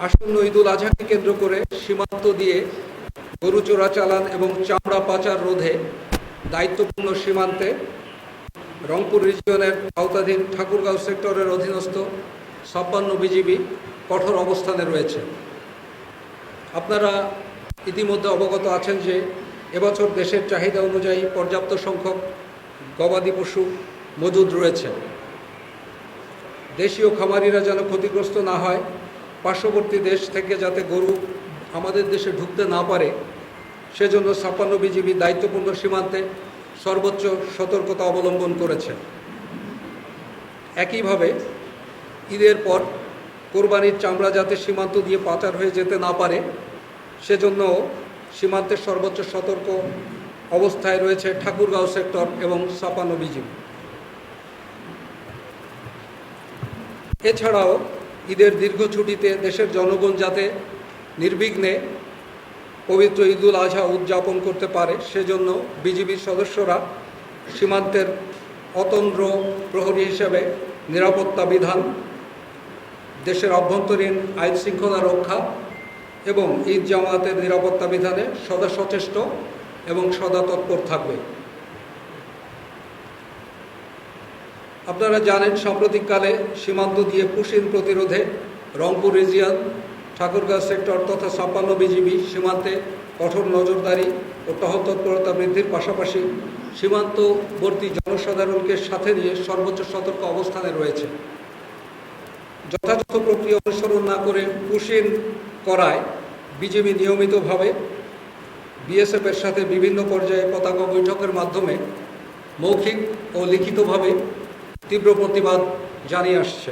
আসন্ন ঈদুল আজহাকে কেন্দ্র করে সীমান্ত দিয়ে গরু চোরাচালান এবং চামড়া পাচার রোধে দায়িত্বপূর্ণ সীমান্তে রংপুর রিজিয়নের আওতাধীন ঠাকুরগাঁও সেক্টরের অধীনস্থ 56 বিজিবি কঠোর অবস্থানে রয়েছে। আপনারা ইতিমধ্যে অবগত আছেন যে এবছর দেশের চাহিদা অনুযায়ী পর্যাপ্ত সংখ্যক গবাদি পশু মজুদ রয়েছে। দেশীয় খামারিরা যেন ক্ষতিগ্রস্ত না হয়, পার্শ্ববর্তী দেশ থেকে যাতে গরু আমাদের দেশে ঢুকতে না পারে, সেজন্য 56 বিজিবি দায়িত্বপূর্ণ সীমান্তে সর্বোচ্চ সতর্কতা অবলম্বন করেছে। একইভাবে ঈদের পর কোরবানির চামড়া যাতে সীমান্ত দিয়ে পাচার হয়ে যেতে না পারে, সেজন্য সীমান্তের সর্বোচ্চ সতর্ক অবস্থায় রয়েছে ঠাকুরগাঁও সেক্টর এবং 56 বিজিবি। এছাড়াও ঈদের দীর্ঘ ছুটিতে দেশের জনগণ যাতে নির্বিঘ্নে পবিত্র ঈদুল আজহা উদযাপন করতে পারে, সেজন্য বিজিবির সদস্যরা সীমান্তের অতন্দ্র প্রহরী হিসেবে নিরাপত্তা বিধান, দেশের অভ্যন্তরীণ আইন শৃঙ্খলা রক্ষা এবং ঈদ জামায়াতের নিরাপত্তা বিধানে সদা সচেষ্ট এবং সদা তৎপর থাকবে। আপনারা জানেন, সাম্প্রতিককালে সীমান্ত দিয়ে পুশিন প্রতিরোধে রংপুর রিজিয়ন, ঠাকুরগাঁও সেক্টর তথা 56 বিজিবি সীমান্তে কঠোর নজরদারি ও টহল তৎপরতা বৃদ্ধির পাশাপাশি সীমান্তবর্তী জনসাধারণকে সাথে নিয়ে সর্বোচ্চ সতর্ক অবস্থানে রয়েছে। যথাযথ প্রক্রিয়া অনুসরণ না করে পুশিন করায় বিজিবি নিয়মিতভাবে বিএসএফের সাথে বিভিন্ন পর্যায়ে পতাকা বৈঠকের মাধ্যমে মৌখিক ও লিখিতভাবে তীব্র প্রতিবাদ জানিয়ে আসছে।